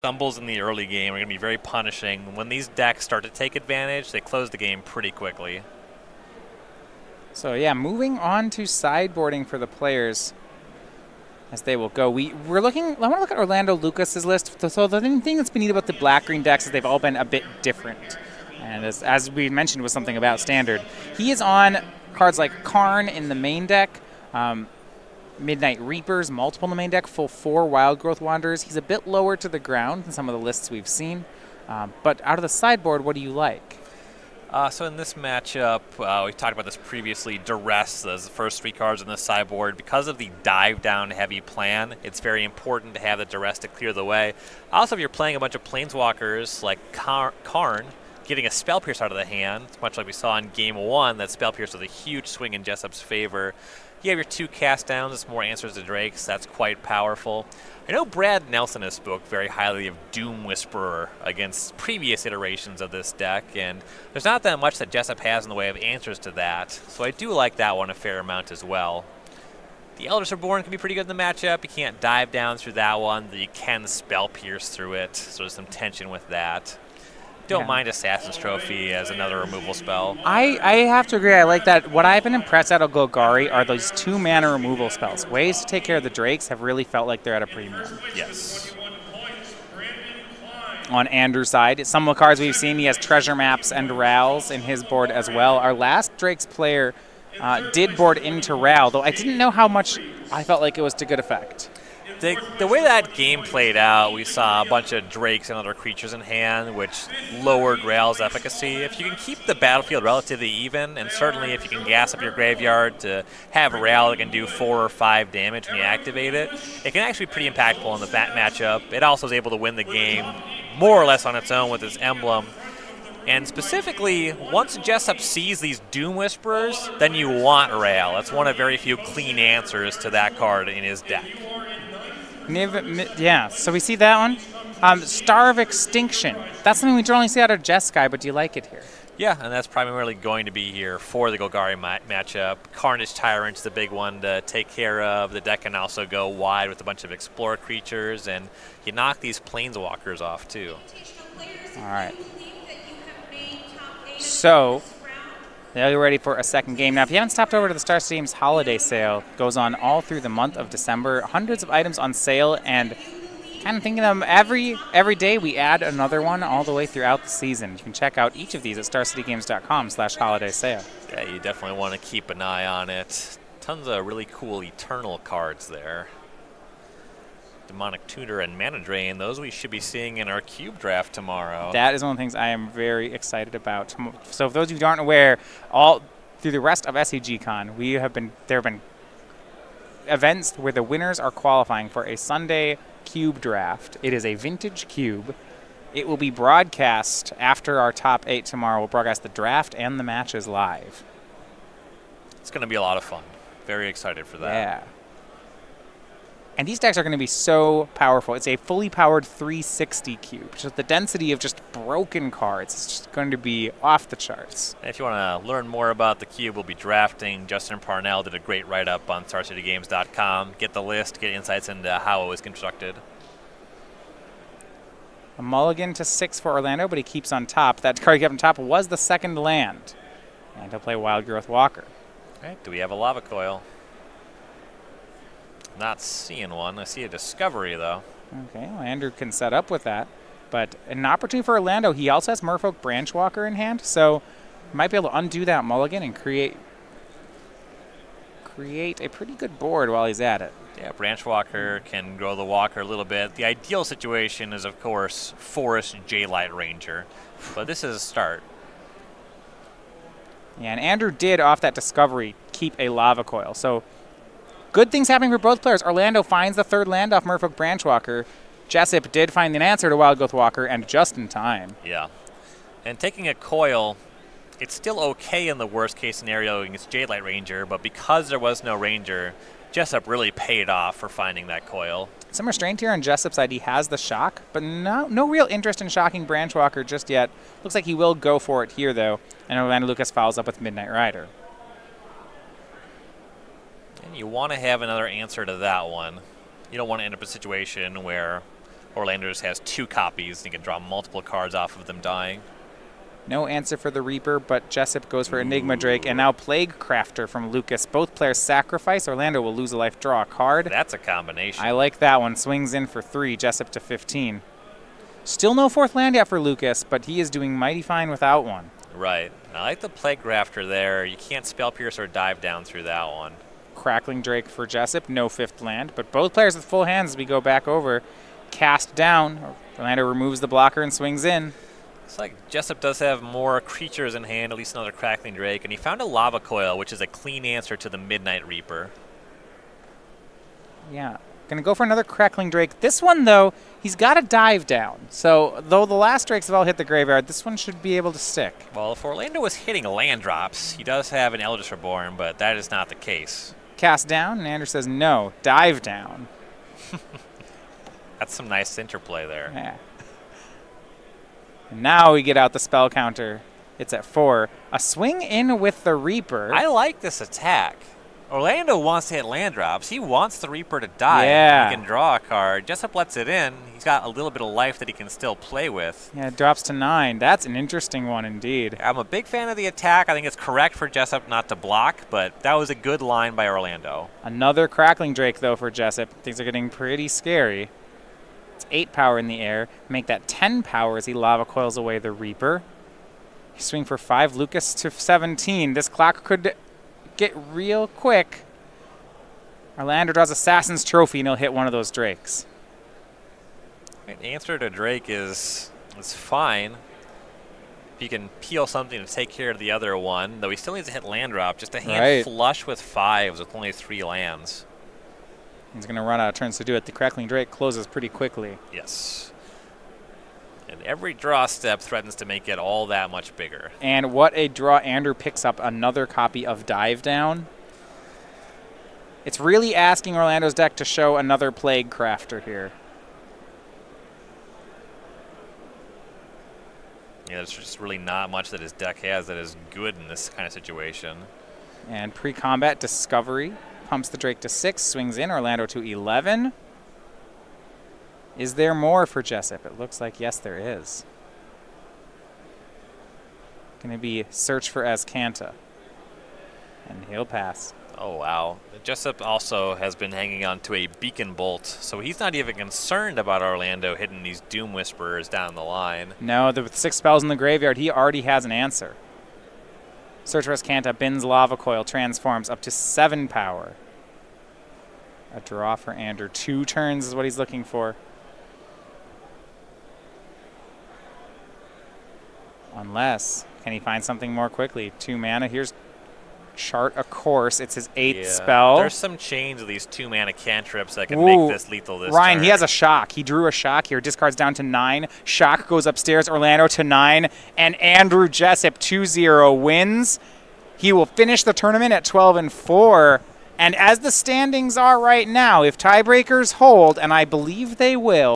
Stumbles in the early game are going to be very punishing. When these decks start to take advantage, they close the game pretty quickly. So yeah, moving on to sideboarding for the players as they will go. We're looking. I want to look at Orlando Lucas's list. So the thing that's been neat about the black-green decks is they've all been a bit different. And as we mentioned, was something about Standard. He is on cards like Karn in the main deck. Midnight Reapers, multiple in the main deck, full 4 Wild Growth Wanderers. He's a bit lower to the ground than some of the lists we've seen. But out of the sideboard, what do you like? So in this matchup, we talked about this previously, Duress as the first 3 cards in the sideboard. Because of the dive-down heavy plan, it's very important to have the Duress to clear the way. Also, if you're playing a bunch of Planeswalkers like Karn, getting a Spell Pierce out of the hand, much like we saw in Game 1, that Spell Pierce was a huge swing in Jessup's favor. You have your 2 cast downs, it's more answers to Drakes, that's quite powerful. I know Brad Nelson has spoke very highly of Doom Whisperer against previous iterations of this deck, and there's not that much that Jessup has in the way of answers to that, so I do like that one a fair amount as well. The Elders Reborn can be pretty good in the matchup. You can't dive down through that one, but you can Spell Pierce through it, so there's some tension with that. Don't mind Assassin's Trophy as another removal spell. I have to agree. I like that. What I've been impressed at Golgari are those 2-mana removal spells. Ways to take care of the Drakes have really felt like they're at a premium. Yes. On Andrew's side, some of the cards we've seen, he has Treasure Maps and Rals in his board as well. Our last Drakes player did board into Ral, though I didn't know how much I felt like it was to good effect. The way that game played out, we saw a bunch of Drakes and other creatures in hand, which lowered Ral's efficacy. If you can keep the battlefield relatively even, and certainly if you can gas up your graveyard to have Ral that can do 4 or 5 damage when you activate it, it can actually be pretty impactful in the matchup. It also is able to win the game more or less on its own with its emblem. And specifically, once Jessup sees these Doom Whisperers, then you want Ral. That's one of very few clean answers to that card in his deck. Yeah, so we see that one. Star of Extinction. That's something we generally see out of Jeskai, but do you like it here? Yeah, and that's primarily going to be here for the Golgari matchup. Carnage Tyrant's the big one to take care of. The deck can also go wide with a bunch of Explorer creatures, and you knock these Planeswalkers off too. All right. So, now you're ready for a second game. Now, if you haven't stopped over to the Star Stadium's holiday sale, it goes on all through the month of December. Hundreds of items on sale, and kind of thinking of them every day we add another one all the way throughout the season. You can check out each of these at starcitygames.com/holiday sale. Yeah, you definitely want to keep an eye on it. Tons of really cool Eternal cards there. Demonic Tutor and Mana Drain, those we should be seeing in our cube draft tomorrow. That is one of the things I am very excited about. So for those of you who aren't aware, all through the rest of SCGCon, there have been events where the winners are qualifying for a Sunday cube draft. It is a vintage cube. It will be broadcast after our top 8 tomorrow. We'll broadcast the draft and the matches live. It's going to be a lot of fun. Very excited for that. Yeah. And these decks are going to be so powerful. It's a fully powered 360 cube. So the density of just broken cards is just going to be off the charts. And if you want to learn more about the cube, we'll be drafting. Justin Parnell did a great write-up on StarCityGames.com. Get the list, get insights into how it was constructed. A mulligan to 6 for Orlando, but he keeps on top. That card he kept on top was the second land. And he'll play Wild Growth Walker. All right, do we have a Lava Coil? Not seeing one. I see a Discovery, though. Okay, well, Andrew can set up with that. But an opportunity for Orlando. He also has Merfolk Branchwalker in hand, so might be able to undo that mulligan and create a pretty good board while he's at it. Yeah, Branchwalker can grow the Walker a little bit. The ideal situation is, of course, Forest J-Light Ranger. But this is a start. Yeah, and Andrew did, off that Discovery, keep a Lava Coil. So good things happening for both players. Orlando finds the third land off Merfolk Branchwalker. Jessup did find an answer to Wild Growth Walker, and just in time. Yeah. And taking a coil, it's still okay in the worst-case scenario against J-Light Ranger, but because there was no Ranger, Jessup really paid off for finding that coil. Some restraint here on Jessup's side. He has the shock, but no real interest in shocking Branchwalker just yet. Looks like he will go for it here, though, and Orlando Lucas follows up with Midnight Rider. And you want to have another answer to that one. You don't want to end up in a situation where Orlando just has 2 copies, and he can draw multiple cards off of them dying. No answer for the Reaper, but Jessup goes for Enigma Drake, and now Plague Crafter from Lucas. Both players sacrifice. Orlando will lose a life, draw a card. That's a combination. I like that one. Swings in for 3, Jessup to 15. Still no 4th land yet for Lucas, but he is doing mighty fine without one. Right. I like the Plague Crafter there. You can't Spell Pierce or dive down through that one. Crackling Drake for Jessup, no 5th land, but both players with full hands as we go back over. Cast down. Orlando removes the blocker and swings in. Looks like Jessup does have more creatures in hand, at least another Crackling Drake, and he found a Lava Coil, which is a clean answer to the Midnight Reaper. Yeah. Gonna go for another Crackling Drake. This one, though, he's got to dive down. So, though the last Drakes have all hit the graveyard, this one should be able to stick. Well, if Orlando was hitting land drops, he does have an Eldritch Reborn, but that is not the case. Cast down, and Andrew says no. Dive down. That's some nice interplay there. Yeah. And now we get out the spell counter. It's at 4. A swing in with the Reaper. I like this attack. Orlando wants to hit land drops. He wants the Reaper to die. Yeah. He can draw a card. Jessup lets it in. He's got a little bit of life that he can still play with. Yeah, it drops to 9. That's an interesting one indeed. I'm a big fan of the attack. I think it's correct for Jessup not to block, but that was a good line by Orlando. Another Crackling Drake, though, for Jessup. Things are getting pretty scary. It's 8 power in the air. Make that 10 power as he Lava Coils away the Reaper. He swing for 5. Lucas to 17. This clock could get real quick. Orlando draws Assassin's Trophy, and he'll hit one of those Drakes. Answer to Drake is fine. If you can peel something to take care of the other one, though he still needs to hit land drop. Just a hand flush with 5s with only 3 lands. He's going to run out of turns to do it. The Crackling Drake closes pretty quickly. Yes. And every draw step threatens to make it all that much bigger. And what a draw. Andrew picks up another copy of Dive Down. It's really asking Orlando's deck to show another Plague Crafter here. Yeah, there's just really not much that his deck has that is good in this kind of situation. And pre-combat Discovery pumps the Drake to 6, swings in. Orlando to 11. Is there more for Jessup? It looks like yes, there is. Going to be search for Azcanta. And he'll pass. Oh, wow. Jessup also has been hanging on to a Beacon Bolt, so he's not even concerned about Orlando hitting these Doom Whisperers down the line. No, with 6 spells in the graveyard, he already has an answer. Search for Azcanta, bins Lava Coil, transforms up to 7 power. A draw for Andrew. 2 turns is what he's looking for. Unless, can he find something more quickly? 2 mana. Here's Chart a Course. It's his 8th spell. There's some chains of these 2 mana cantrips that can make this lethal this Ryan, turn. he has a shock. He drew a shock here. Discards down to 9. Shock goes upstairs. Orlando to 9. And Andrew Jessup 2-0 wins. He will finish the tournament at 12-4. And as the standings are right now, if tiebreakers hold, and I believe they will,